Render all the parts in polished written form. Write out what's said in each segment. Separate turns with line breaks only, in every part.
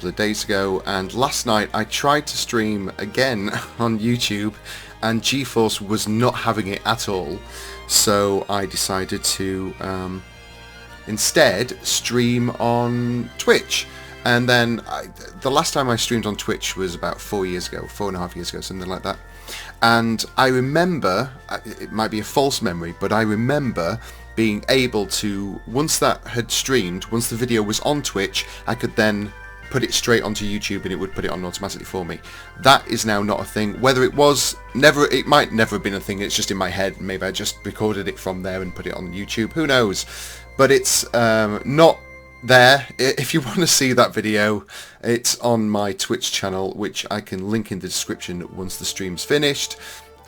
couple of days ago, and last night I tried to stream again on YouTube, and GeForce was not having it at all, so I decided to instead stream on Twitch. And then the last time I streamed on Twitch was about 4 years ago, 4.5 years ago, something like that. And I remember, it might be a false memory, but I remember being able to, once that had streamed, once the video was on Twitch, I could then put it straight onto YouTube and it would put it on automatically for me. That is now not a thing. Whether it was never, it might never have been a thing, it's just in my head. Maybe I just recorded it from there and put it on YouTube, who knows. But it's not there. If you want to see that video, it's on my Twitch channel, which I can link in the description once the stream's finished,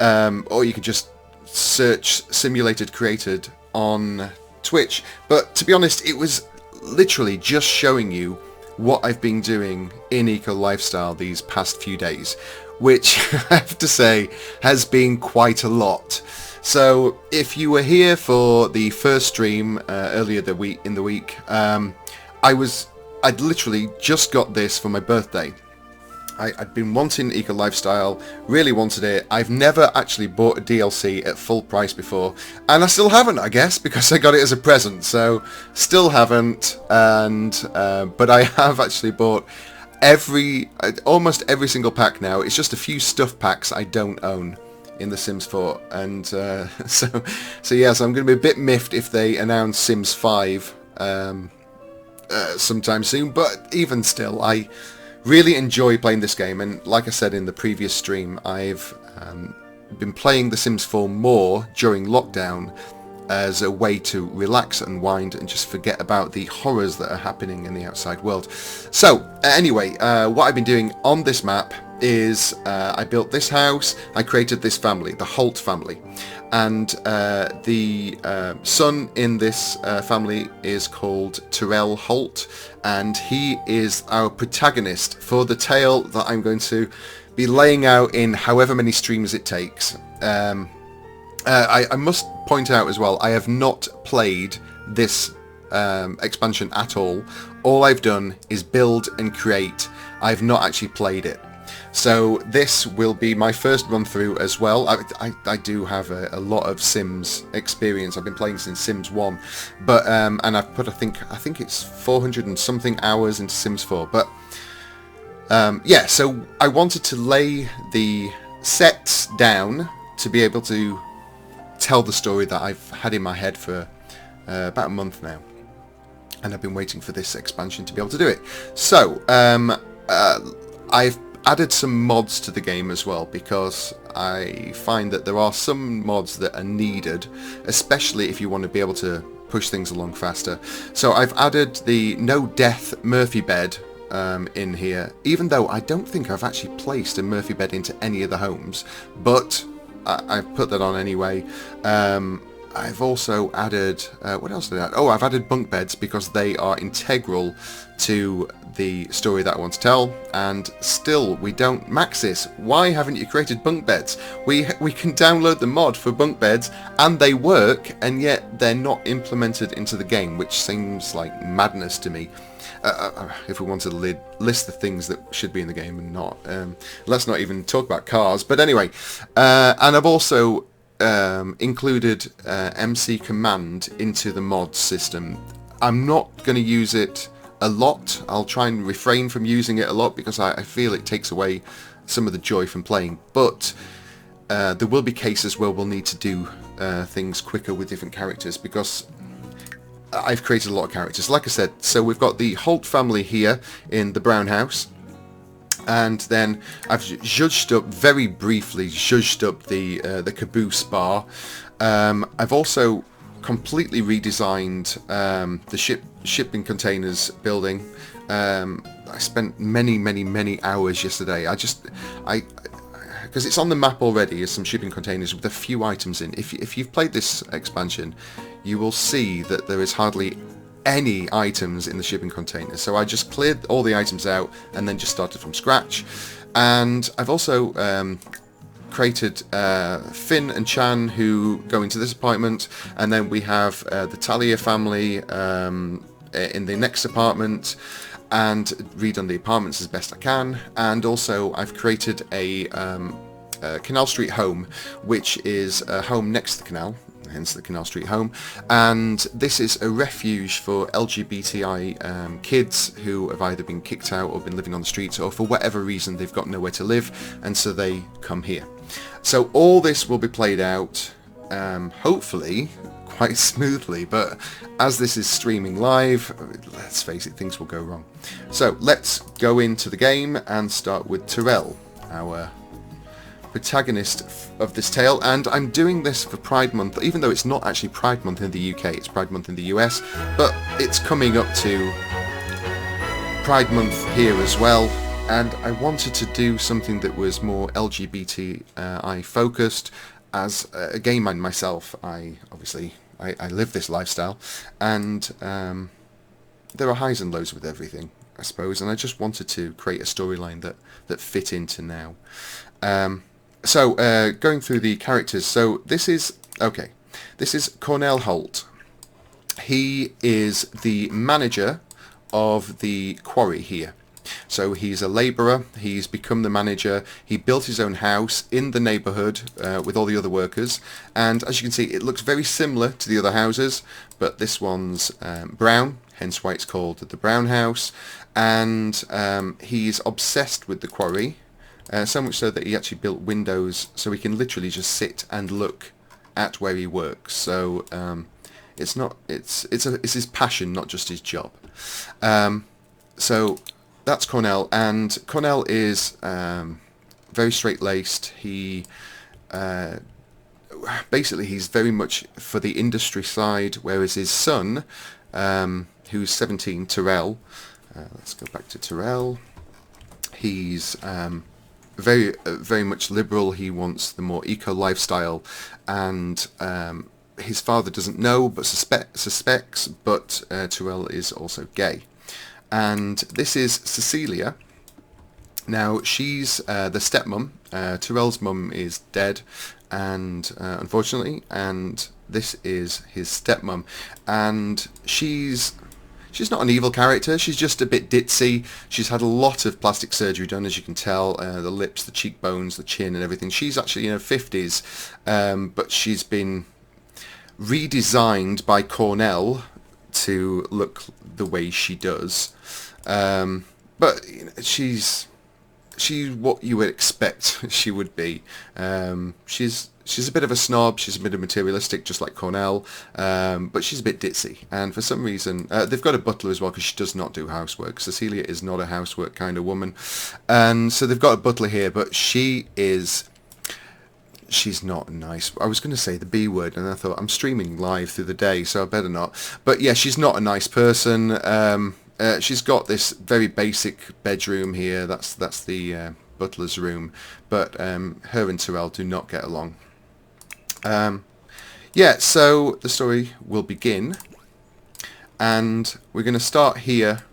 or you can just search Simulated Created on Twitch. But to be honest, it was literally just showing you what I've been doing in Eco Lifestyle these past few days, which I have to say has been quite a lot. So if you were here for the first stream earlier in the week, I'd literally just got this for my birthday. I'd been wanting Eco Lifestyle, really wanted it. I've never actually bought a DLC at full price before, and I still haven't, I guess, because I got it as a present, so still haven't. And but I have actually bought almost every single pack now. It's just a few stuff packs I don't own in The Sims 4, and so yes, I'm going to be a bit miffed if they announce Sims 5 sometime soon, but even still, I really enjoy playing this game. And like I said in the previous stream, I've been playing The Sims 4 more during lockdown as a way to relax, unwind, and just forget about the horrors that are happening in the outside world. So anyway, what I've been doing on this map is I built this house, I created this family, the Holt family, and the son in this family is called Terrell Holt, and he is our protagonist for the tale that I'm going to be laying out in however many streams it takes. I must point out as well, I have not played this expansion at all. All I've done is build and create. I've not actually played it. So this will be my first run through as well. I do have a lot of Sims experience. I've been playing since Sims 1, but and I've put I think it's 400 and something hours into Sims 4. But yeah, so I wanted to lay the sets down to be able to tell the story that I've had in my head for about a month now, and I've been waiting for this expansion to be able to do it. So I've added some mods to the game as well, because I find that there are some mods that are needed, especially if you want to be able to push things along faster. So I've added the no death Murphy bed in here, even though I don't think I've actually placed a Murphy bed into any of the homes, but I've put that on anyway. I've also added, what else did I add? Oh, I've added bunk beds because they are integral to the story that I want to tell, and still we don't max this. Why haven't you created bunk beds? We can download the mod for bunk beds and they work, and yet they're not implemented into the game, which seems like madness to me. If we want to list the things that should be in the game and not. Let's not even talk about cars. But anyway, and I've also included MC Command into the mod system. I'm not going to use it a lot. I'll try and refrain from using it a lot because I feel it takes away some of the joy from playing. But there will be cases where we'll need to do things quicker with different characters, because I've created a lot of characters. Like I said, so we've got the Holt family here in the brown house, and then I've very briefly zhuzhed up the caboose bar. I've also completely redesigned the shipping containers building. I spent many hours yesterday. Because it's on the map already as some shipping containers with a few items in. If you've played this expansion, you will see that there is hardly any items in the shipping containers. So I just cleared all the items out and then just started from scratch. And I've also created Finn and Chan, who go into this apartment, and then we have the Talia family in the next apartment. and redone the apartments as best I can. And also I've created a Canal Street home, which is a home next to the canal, hence the Canal Street home, and this is a refuge for LGBTI kids who have either been kicked out or been living on the streets, or for whatever reason they've got nowhere to live, and so they come here. So all this will be played out, hopefully quite smoothly, but as this is streaming live, let's face it, things will go wrong. So let's go into the game and start with Tyrell, our protagonist of this tale. And I'm doing this for Pride Month, even though it's not actually Pride Month in the UK, it's Pride Month in the US, but it's coming up to Pride Month here as well, and I wanted to do something that was more LGBTI focused. As a gay man myself, I live this lifestyle, and there are highs and lows with everything, I suppose, and I just wanted to create a storyline that fit into now. So going through the characters, so this is Cornell Holt. He is the manager of the quarry here. So he's a labourer, he's become the manager, he built his own house in the neighbourhood with all the other workers, and as you can see it looks very similar to the other houses, but this one's brown, hence why it's called the Brown House, and he's obsessed with the quarry, so much so that he actually built windows so he can literally just sit and look at where he works. So it's his passion, not just his job. So that's Cornell, and Cornell is very straight-laced. He basically he's very much for the industry side, whereas his son, who's 17, Tyrell, let's go back to Tyrell. He's very much liberal. He wants the more eco lifestyle, and his father doesn't know but suspects, but Tyrell is also gay. And this is Cecilia. Now she's the stepmom. Tyrell's mum is dead, and unfortunately, and this is his stepmom, and she's not an evil character. She's just a bit ditzy. She's had a lot of plastic surgery done, as you can tell. The lips, the cheekbones, the chin, and everything. She's actually in her 50s, but she's been redesigned by Cornell to look the way she does. But she's what you would expect she would be. She's a bit of a snob, she's a bit of materialistic, just like Cornell, but she's a bit ditzy. And for some reason, they've got a butler as well, because she does not do housework. Cecilia is not a housework kind of woman. And so they've got a butler here, but she's not nice. I was going to say the B word, and I thought, I'm streaming live through the day, so I better not. But yeah, she's not a nice person. She's got this very basic bedroom here. That's the butler's room. But her and Tyrell do not get along. Yeah, so the story will begin, and we're going to start here.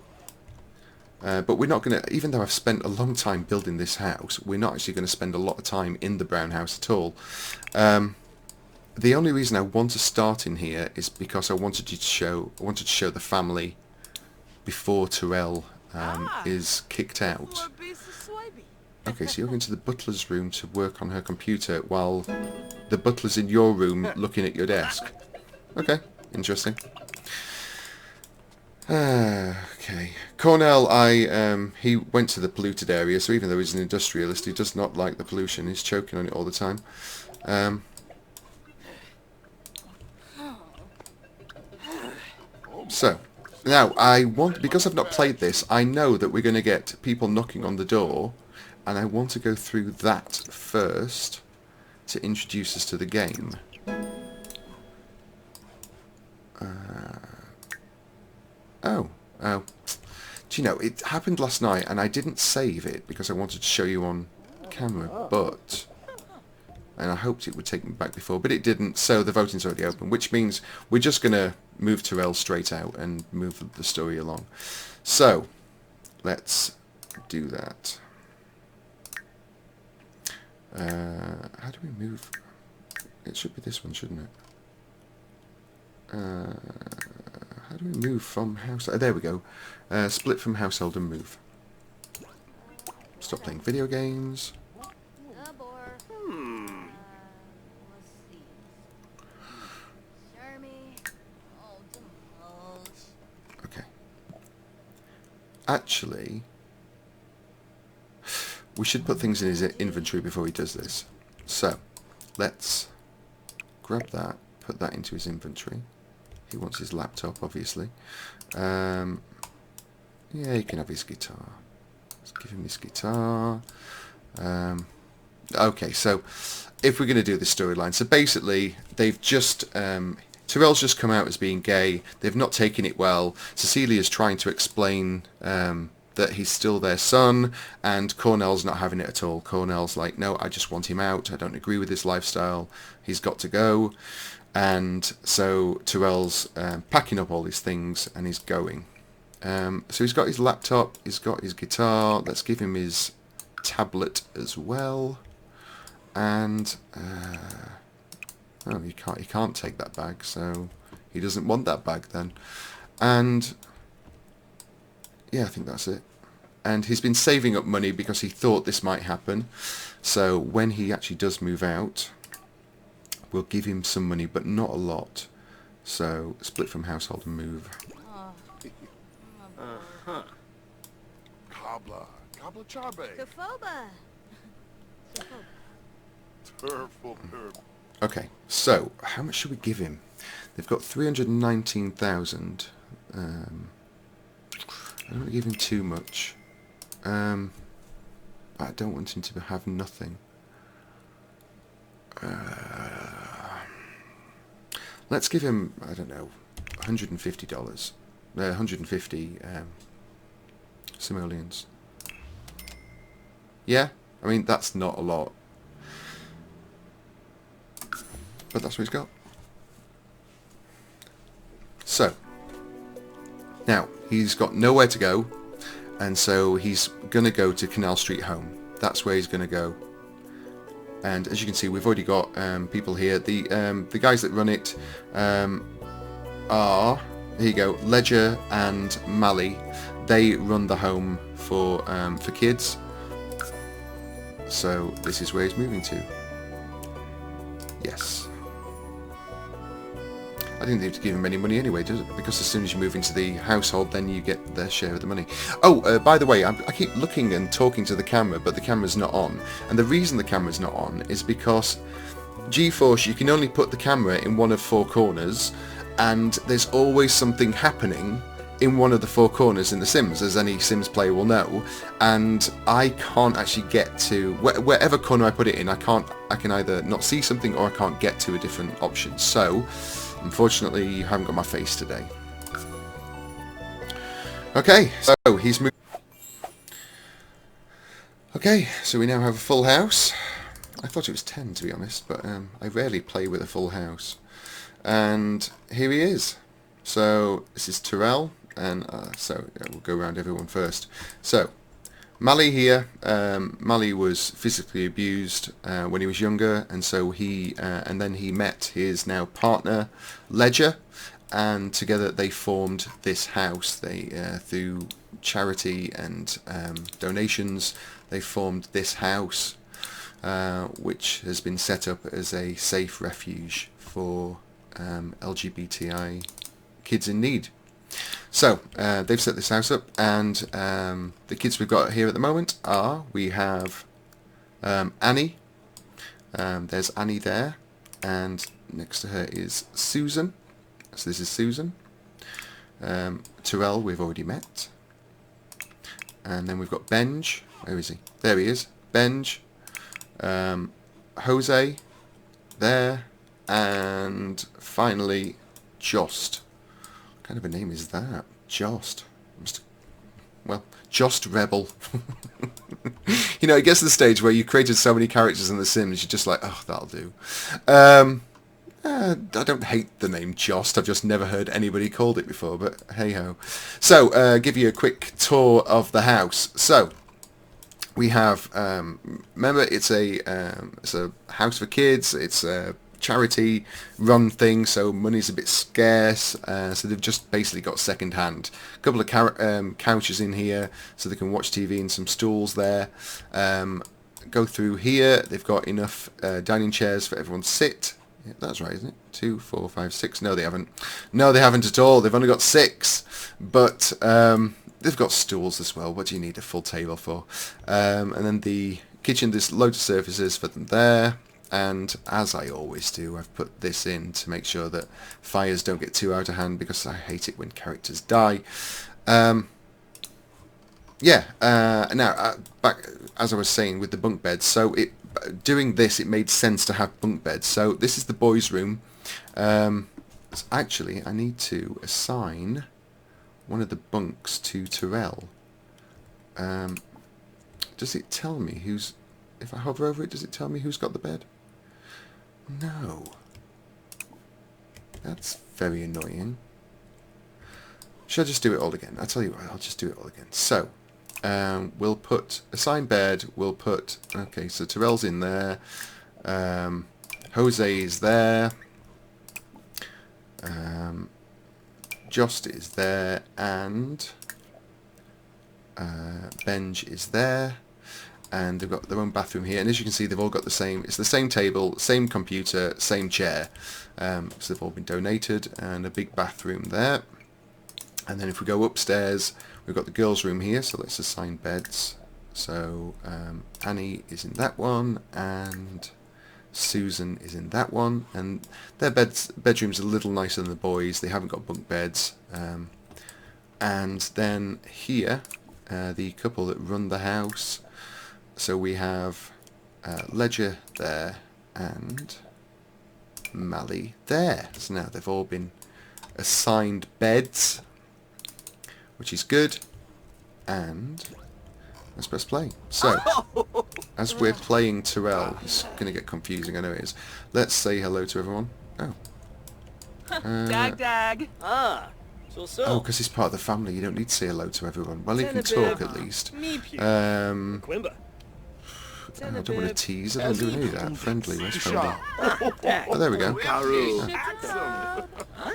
But we're not going to, even though I've spent a long time building this house, we're not actually going to spend a lot of time in the Brown House at all. The only reason I want to start in here is because I wanted to show the family before Tyrell is kicked out. Okay, so you're going to the butler's room to work on her computer while the butler's in your room looking at your desk. Okay, interesting. Okay. Cornell, he went to the polluted area, so even though he's an industrialist, he does not like the pollution. He's choking on it all the time. So, now, because I've not played this, I know that we're going to get people knocking on the door, and I want to go through that first to introduce us to the game. Oh. Do you know, it happened last night, and I didn't save it because I wanted to show you on camera, but... And I hoped it would take me back before, but it didn't, so the voting's already open, which means we're just going to move Tyrell straight out and move the story along. So, let's do that. How do we move? It should be this one, shouldn't it? How do do we move from house? There we go. Split from household and move. Stop playing video games. Okay. Actually, we should put things in his inventory before he does this. So, let's grab that, put that into his inventory. He wants his laptop, obviously. Yeah, he can have his guitar. Let's give him his guitar. Okay, so if we're going to do this storyline, so basically they've just Tyrell's just come out as being gay. They've not taken it well. Cecilia's trying to explain that he's still their son, and Cornell's not having it at all. Cornell's like, no, I just want him out. I don't agree with his lifestyle. He's got to go. And so Tyrell's packing up all his things and he's going. So he's got his laptop, he's got his guitar. Let's give him his tablet as well. And oh, he can't take that bag, so he doesn't want that bag then. And yeah, I think that's it. And he's been saving up money because he thought this might happen. So when he actually does move out, we'll give him some money, but not a lot. So split from household and move.
Cobbler Charbe.
Okay, so how much should we give him? They've got 319,000. I don't want to give him too much. I don't want him to have nothing. Let's give him, I don't know, $150. 150 simoleons. Yeah, I mean, that's not a lot. But that's what he's got. So, now, he's got nowhere to go, and so he's going to go to Canal Street Home. That's where he's going to go. And as you can see, we've already got people here. The guys that run it are, here you go, Ledger and Mally. They run the home for kids. So this is where he's moving to. Yes. I didn't need to give him any money anyway, does it? Because as soon as you move into the household, then you get their share of the money. Oh, by the way, I keep looking and talking to the camera, but the camera's not on. And the reason the camera's not on is because GeForce, you can only put the camera in one of 4 corners, and there's always something happening in one of the 4 corners in The Sims, as any Sims player will know. And I can't actually get to wherever corner I put it in. I can either not see something or I can't get to a different option. So unfortunately, you haven't got my face today. Okay, so he's moved. Okay, so we now have a full house. I thought it was 10, to be honest, but I rarely play with a full house. And here he is. So this is Tyrell, and so we'll go around everyone first. So Mally here. Mally was physically abused when he was younger, and so and then he met his now partner Ledger, and together they formed this house. They through charity and donations, they formed this house, which has been set up as a safe refuge for LGBTI kids in need. So they've set this house up, and the kids we've got here at the moment are, we have Annie. There's Annie there, and next to her is Susan. So this is Susan. Tyrell we've already met. And then we've got Benj. Where is he? There he is. Benj. Jose. There. And finally, Jost. What kind of a name is that? Jost. Well, Jost Rebel. You know, it gets to the stage where you created so many characters in The Sims, you're just like, oh, that'll do. I don't hate the name Jost, I've just never heard anybody called it before, but hey-ho. So, give you a quick tour of the house. So, we have, remember, it's a house for kids, it's charity run thing, so money's a bit scarce, so they've just basically got second hand. A couple of couches in here so they can watch TV, and some stools there. Go through here, they've got enough dining chairs for everyone to sit. Yeah, that's right, isn't it? 2, 4, 5, 6. No, they haven't. No, they haven't at all. They've only got 6. But they've got stools as well. What do you need a full table for? And then the kitchen, there's loads of surfaces for them there. And as I always do, I've put this in to make sure that fires don't get too out of hand, because I hate it when characters die. Now, back as I was saying with the bunk beds, so doing this, it made sense to have bunk beds. So this is the boys' room. Actually, I need to assign one of the bunks to Terrell. Does it tell me who's... If I hover over it, does it tell me who's got the bed? No. That's very annoying. Should I just do it all again? I'll tell you what, I'll just do it all again. So, we'll put assign bed, we'll put... Okay, so Terrell's in there. Jose is there. Jost is there, and Benj is there, and they've got their own bathroom here, and as you can see, they've all got the same, it's the same table, same computer, same chair, so they've all been donated, and a big bathroom there. And then if we go upstairs, we've got the girls' room here, so let's assign beds. So Annie is in that one, and Susan is in that one, and their bedroom's a little nicer than the boys. They haven't got bunk beds. And then here, the couple that run the house. So we have Ledger there and Mally there. So now they've all been assigned beds, which is good. And let's press play. So, as we're playing Terrell, it's going to get confusing, I know it is. Let's say hello to everyone. Oh.
Dag dag.
Oh, because he's part of the family, you don't need to say hello to everyone. Well, he can talk at least. I don't want to tease, I don't do any of that. Friendly, where's friendly? Oh, there we go. Yeah.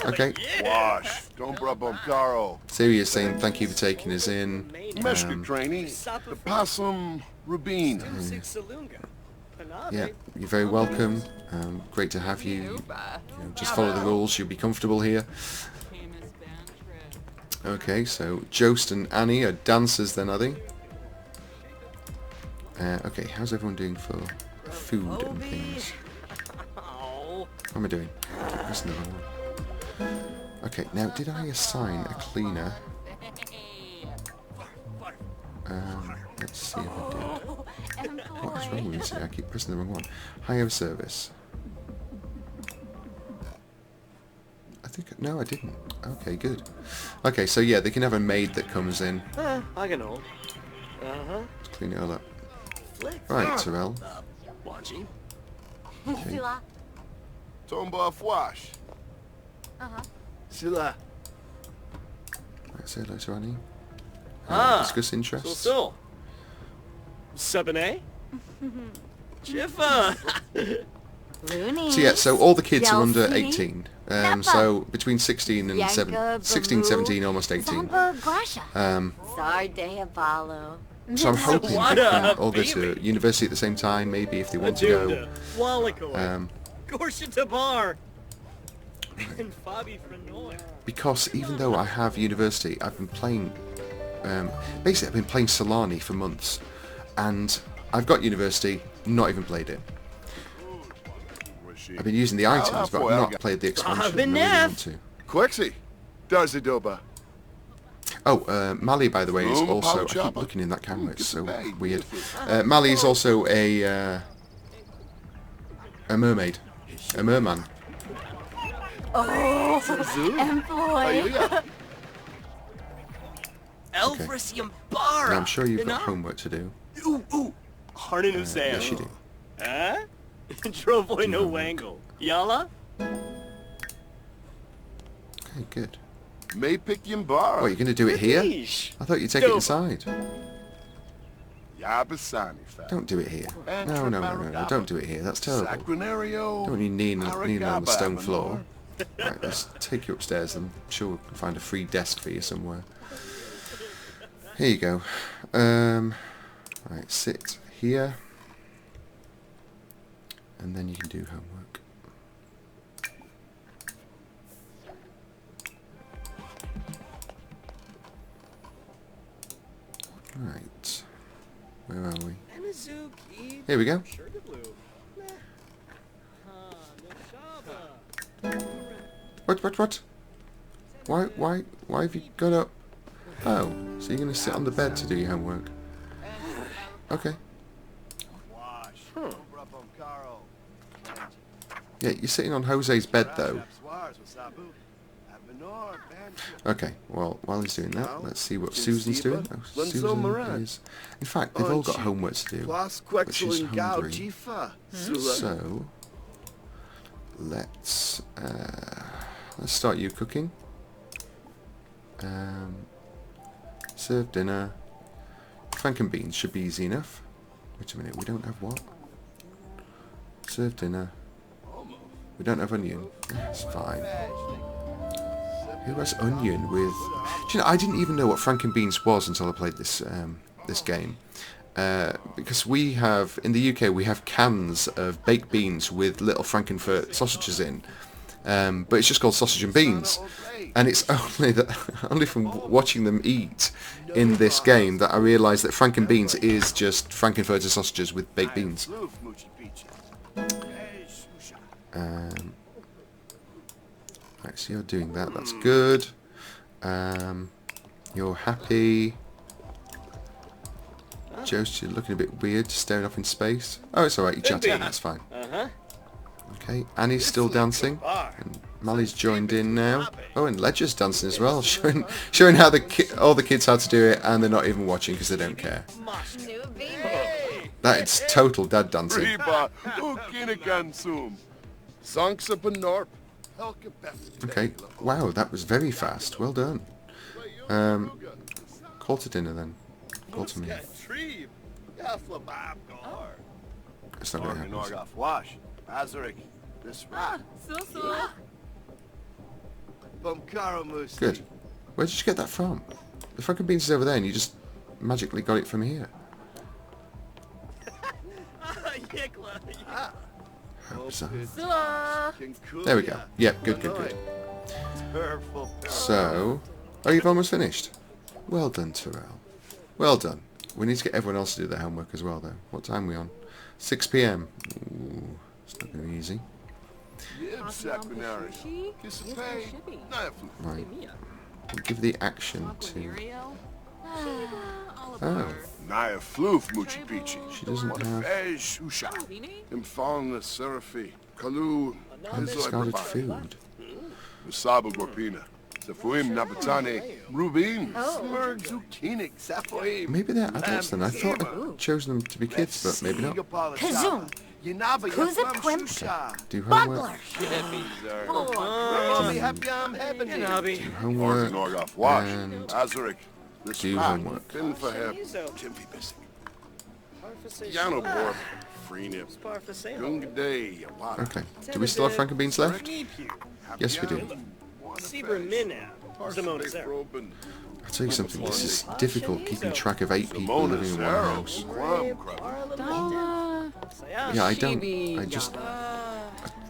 Okay.
Wash. Dobra Bonkaro.
Siri is saying thank you for taking us in.
Meshka training. The possum Rubin.
Yeah, you're very welcome. Great to have you. You know, just follow the rules, you'll be comfortable here. Okay, so Jost and Annie are dancers then, are they? Okay, how's everyone doing for food and things? What am I doing? That's the wrong one. Okay, now did I assign a cleaner? Let's see if I did. What is wrong with me today? I keep pressing the wrong one. Hire service. I think... No, I didn't. Okay, good. Okay, so yeah, they can have a maid that comes in.
I can hold.
Let's clean it all up. Right, Terrell.
Watching.
Okay.
Tomba Fwash.
Sila.
Right, say hello to Annie. Discuss
So
interests.
so. Sabine? Jiffa.
So yeah, so all the kids are under 18. So between 16 and 16, 17, almost 18. So I'm hoping they can all go to university at the same time, maybe if they want to go. Because even though I have university, I've been playing, basically I've been playing Solani for months, and I've got university, not even played it. I've been using the items, but I've not played the expansion. I really want to.
Quexi. Darzidoba.
Oh, Mally, by the way, is also... I keep looking in that camera, it's so weird. Mally is also a mermaid. A merman.
Oh,
Okay. Now, I'm sure you've got homework to do. Yes, you do.
Trovoy no wangle. Yala?
Okay, good.
May pick Yimbar.
What, you're going to do it here? I thought you'd take it inside.
Abissani fam.
Don't do it here. No, no, no, no, no. Don't do it here. That's terrible.
Sacranario.
Don't you kneeling on the stone
Aragaba,
floor. Right, let's take you upstairs and I'm sure we can find a free desk for you somewhere. Here you go. Right, sit here. And then you can do homework. Right. Where are we? Here we go. What? Why have you got up? Oh, so you're going to sit on the bed to do your homework? Okay. Yeah, you're sitting on Jose's bed though. Okay, well, while he's doing that, let's see what Susan's doing. Oh, Susan is... In fact, they've all got homework to do, but she's hungry. So, let's start you cooking. Serve dinner. Franken beans should be easy enough. Wait a minute, we don't have what? Serve dinner. We don't have onion. That's fine. Who has onion with... Do you know, I didn't even know what Franken beans was until I played this this game. Because we have, in the UK, we have cans of baked beans with little Frankenfurt sausages in. But it's just called sausage and beans. And it's only from watching them eat in this game that I realised that Franken beans is just Frankenfurter sausages with baked beans. Right, so you're doing that, that's good. You're happy. Joe's looking a bit weird, staring off in space. Oh, it's alright, you're chatting, that's fine. Okay, Annie's still dancing. And Mally's joined in now. Oh, and Ledger's dancing as well, showing how all the kids how to do it, and they're not even watching because they don't care. That is total dad dancing. Okay, wow, that was very fast. Well done. Call to dinner then. Call to me. It's not going to happen. Good. Where did you get that from? The Franken beans is over there and you just magically got it from here. How bizarre. There we go. Yep, good. So, oh, you've almost finished. Well done, Terrell. Well done. We need to get everyone else to do their homework as well, though. What time are we on? 6 PM. Ooh, it's not going to be easy. Right. We'll give the action to... Oh. She doesn't have undiscarded food. Maybe they're adults then. I thought I'd chosen them to be kids, but maybe not.
Kazum.
Do homework. Do homework. Okay. Do we still have Franken beans left? Yes, we do. I'll tell you something, this is difficult keeping track of 8 people living in one house. Yeah,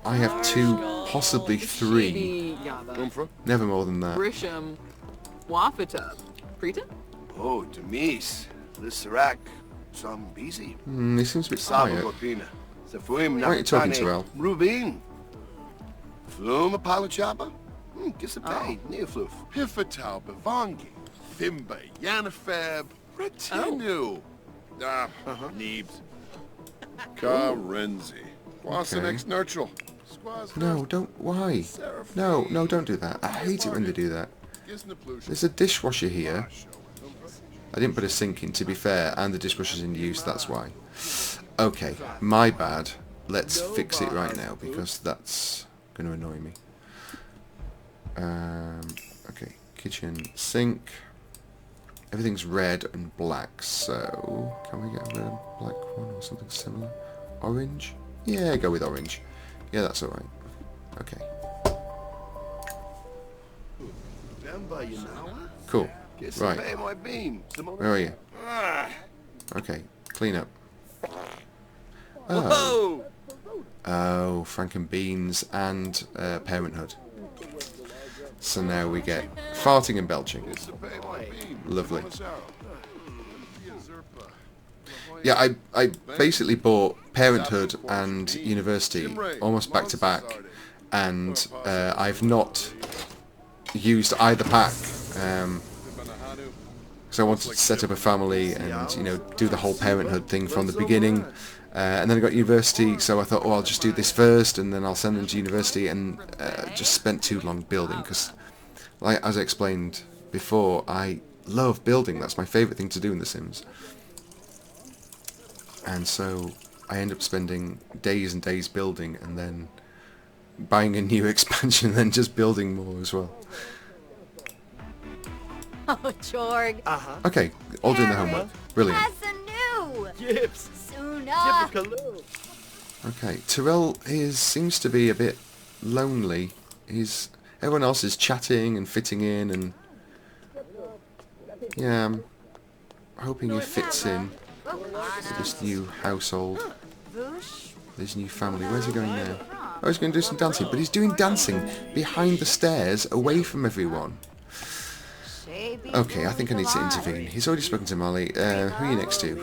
I have 2, possibly 3. Never more than that.
Oh, Demise, Lissarak, some busy.
He seems a bit quiet. Why are you talking to Elle?
Rubin. Flum Apolachaba? Gisapay, Neofluf. Pifatal, Bavangi, Thimba, Yanafab, Retinu. Neebs. Karenzi. Wasanex Nurtural.
No, don't. Why? No, don't do that. I hate it when they do that. There's a dishwasher here. I didn't put a sink in, to be fair, and the dishwasher's in use, that's why. Okay, my bad. Let's fix it right now, because that's going to annoy me. Okay, kitchen sink. everything's red and black, so can we get a red and black one or something similar? Orange? Yeah, go with orange. Yeah, that's alright. Okay. Cool. Right. Where are you? Okay, clean up. Oh. Oh, Frankenbeans and Parenthood. So now we get farting and belching. Lovely. Yeah, I basically bought Parenthood and University almost back to back, and I've not used either pack. So I wanted to set up a family and, you know, do the whole Parenthood thing from the beginning. And then I got University, so I thought, oh, I'll just do this first, and then I'll send them to University, and just spent too long building, because, like as I explained before, I love building. That's my favourite thing to do in The Sims. And so I end up spending days and days building, and then buying a new expansion, and then just building more as well.
Oh, Jorg.
Okay, all doing the homework. Brilliant.
Yips.
Suna.
Okay, Tyrell seems to be a bit lonely. Everyone else is chatting and fitting in, and yeah, I'm hoping he fits in this new household, this new family. Where's he going now? Oh, he's going to do some dancing, but he's doing dancing behind the stairs, away from everyone. Okay, I think I need to intervene. He's already spoken to Molly. Who are you next to?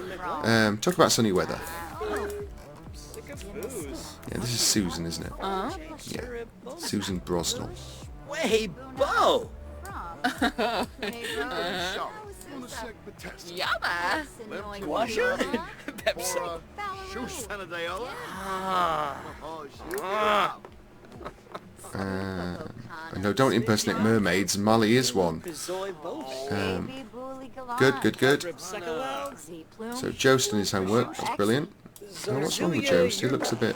Talk about sunny weather. Yeah, this is Susan, isn't it? Yeah, Susan Brosnell.
Hey, Bo!
Yama.
Washer? Pepsi.
No, don't impersonate mermaids. Molly is one. Good. So Joe's done his homework. That's brilliant. Oh, what's wrong with Joe's? He looks a bit...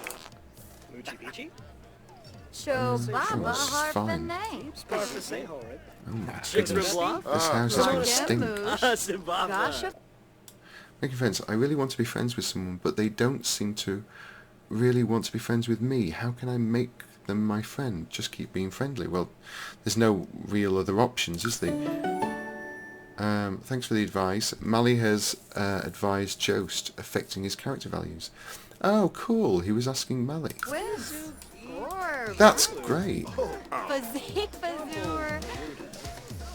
Show Baba
it's fine.
Harpanay.
Oh my goodness. This house is going to stink.
Gosh,
Making friends. I really want to be friends with someone, but they don't seem to really want to be friends with me. How can I make them my friend? Just keep being friendly. Well, there's no real other options, is there? Thanks for the advice. Mally has advised Jost, affecting his character values. Oh, cool. He was asking Mally. That's great.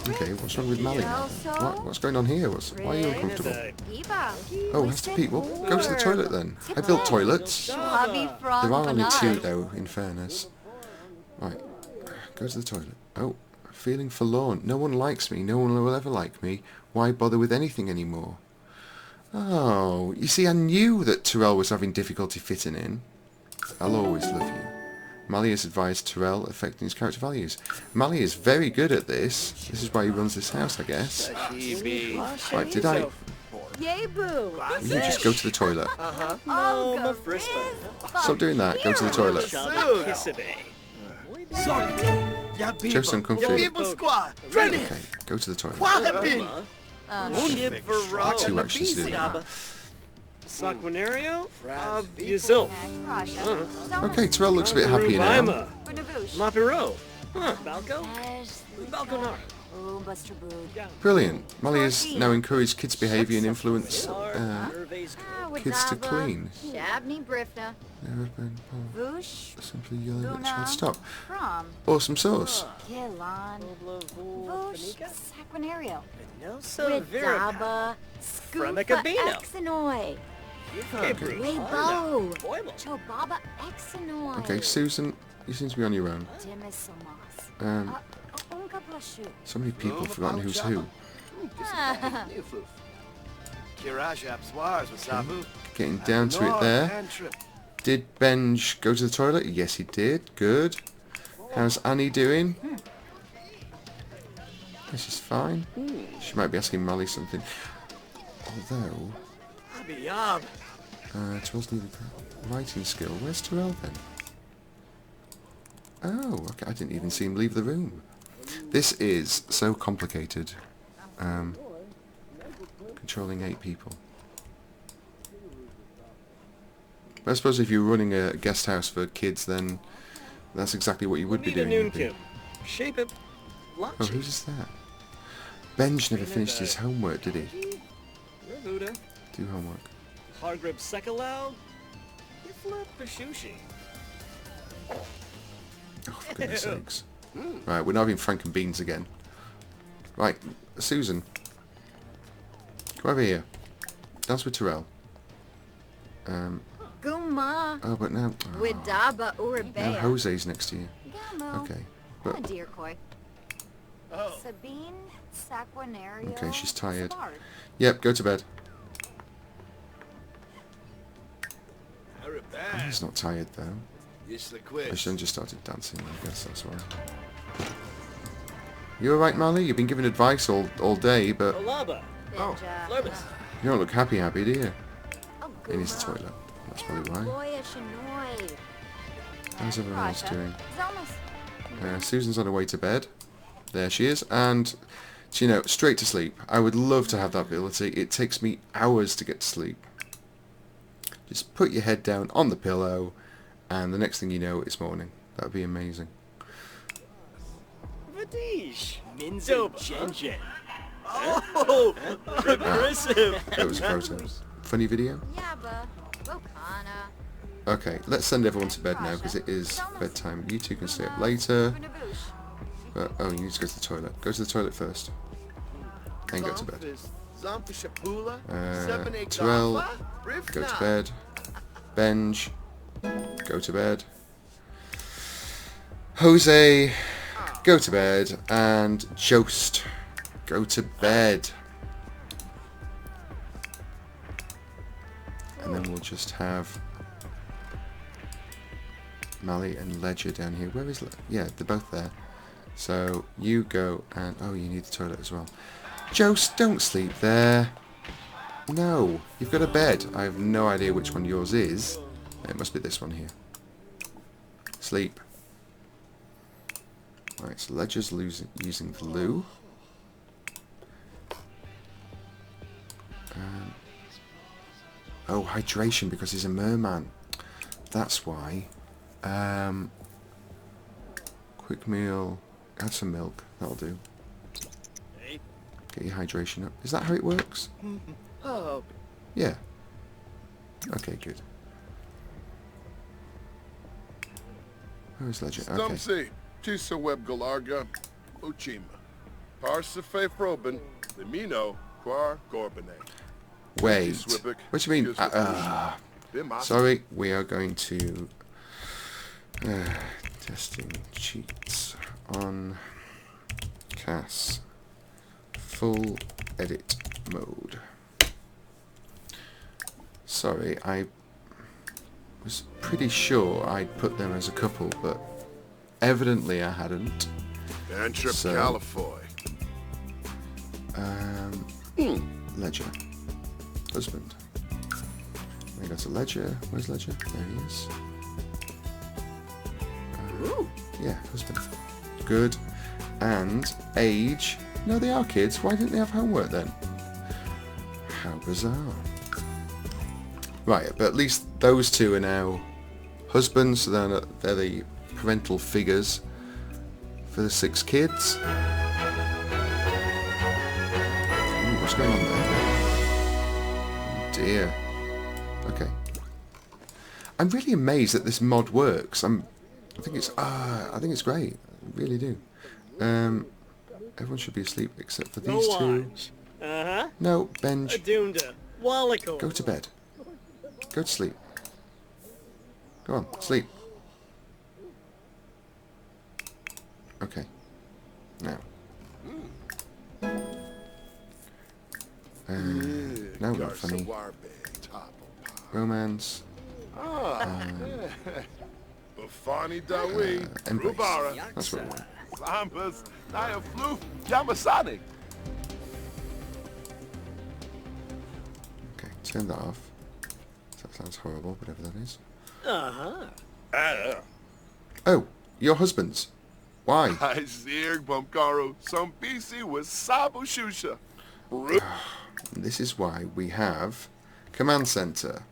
Okay, what's wrong with Mally? What's going on here? Why are you uncomfortable? Oh, has to pee. Well, go to the toilet then. I built toilets. There are only two, though, in fairness. Right, go to the toilet. Oh, feeling forlorn. No one likes me. No one will ever like me. Why bother with anything anymore? Oh, you see, I knew that Tyrell was having difficulty fitting in. I'll always love you. Mally has advised Tyrell, affecting his character values. Mally is very good at this. This is why he runs this house, I guess. Right, did I...
Yay, boo.
You just go to the toilet.
Oh,
Stop doing that. Go to the toilet. Jost and Comfy. Okay, go to the toilet. Two actions to do that.
Saquinario? Yuzil.
Okay, Tyrell looks a bit happy now.
Lapiro. Balco? Balconar.
Brilliant. Molly has now encouraged kids' behaviour and influence kids to clean. Simply yelling at the child. Stop. Awesome sauce. Okay, Susan, you seem to be on your own. So many people have forgotten who's who. Getting down to it there. Did Benj go to the toilet? Yes, he did. Good. How's Annie doing? She's fine. She might be asking Molly something. Although... Tyrell's needed writing skill. Where's Tyrell then? Oh, okay. I didn't even see him leave the room. This is so complicated. controlling 8 people. But I suppose if you're running a guest house for kids, then that's exactly what you would be doing.
Noon Kim. Shape it.
Oh, who's that? Benj never finished his homework, did he? Do homework.
Hargrib Sekalau. Ifla Pashushi.
Oh, for goodness sakes. Right, we're not having Frank and Beans again. Right, Susan. Come over here. Dance with Terrell.
Guma.
Oh, but now...
Widaba
Now
Urabea.
Jose's next to you.
Gamo.
Okay. But,
Dear Koi. Sabine Saquinario.
okay, she's tired.
Savard.
Yep, go to bed. He's not tired, though. I shouldn't just started dancing, I guess that's why. You alright, Marley? You've been giving advice all day, but
Olaba.
Oh.
Flurbus.
you don't look happy, do you?
Oh,
He needs the toilet. That's probably why.
Boyish annoyed.
How's everyone else doing?
Zelma's.
Susan's on her way to bed. There she is. And, you know, straight to sleep. I would love to have that ability. It takes me hours to get to sleep. Just put your head down on the pillow, and the next thing you know, it's morning. That would be amazing.
Vadish. Minzo Genjen. Oh, impressive.
That was a photo. Funny video?
Yaba. Rokana.
Okay, let's send everyone to bed now, because it is bedtime. You two can stay up later. But, oh, you need to go to the toilet. Go to the toilet first. Then go to bed. Terrell, go to bed. Benj, go to bed. Jose, go to bed. And Jost, go to bed. And then we'll just have Mally and Ledger down here. Where is yeah, they're both there. So you go and oh, you need the toilet as well. Jost, don't sleep there. No, you've got a bed. I have no idea which one yours is. It must be this one here. Sleep. Right, so Ledger's using the loo. Oh, hydration because he's a merman. That's why. Quick meal. Add some milk. That'll do. Get your hydration up. Is that how it works?
Oh.
Yeah. Okay, good. Where's Ledger? Okay.
Stumsy, Tisa Web Galarga, Uchima. Parsife Froben, Limino, Quar Gorbane.
Wait. What do you mean? Sorry, we are going to... testing cheats on Cass. Full edit mode. Sorry, I was pretty sure I'd put them as a couple, but evidently I hadn't.
Bantrip
So-
Califoy.
Ledger. Husband. We go to Ledger. Where's Ledger? There he is. Yeah, husband. Good. And age. No, they are kids. Why didn't they have homework then? How bizarre. Right, but at least those two are now husbands, so they're the parental figures for the 6 kids. Ooh, what's going on there? Oh dear. Okay. I'm really amazed that this mod works. I think it's great. I really do. Everyone should be asleep except for these two.
Uh-huh.
No, Benj.
Adunda. Wallaco.
Go to bed. Go to sleep. Go on, sleep. Okay. Now. No, not funny. Romance.
Bafani Dawi,
Embrace.
Rubara,
That's what I want.
Sambas, Naya Flu, Yamasani.
Okay, turn that off. That sounds horrible, whatever that is.
Uh-huh.
Oh, your husband's. Why?
I Zirg Bumkaro, some BC with Sabu Shusha.
And this is why we have Command Center.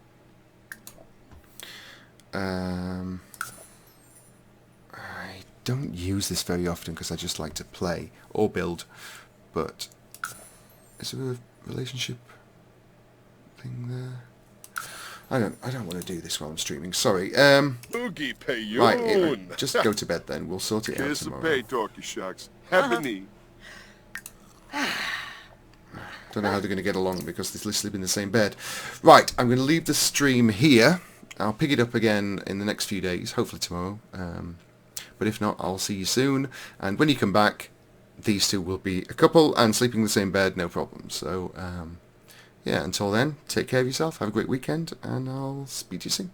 I don't use this very often because I just like to play or build, but is there a relationship thing there? I don't want to do this while I'm streaming. Sorry.
Boogie Payoon.
Right, just go to bed then. We'll sort it out
Kiss the
tomorrow.
pay, Dorky Shucks. Happy
Don't know how they're going to get along because they sleep in the same bed. Right, I'm going to leave the stream here. I'll pick it up again in the next few days, hopefully tomorrow. But if not, I'll see you soon. And when you come back, these two will be a couple and sleeping in the same bed, no problem. So, yeah, until then, take care of yourself, have a great weekend, and I'll speak to you soon.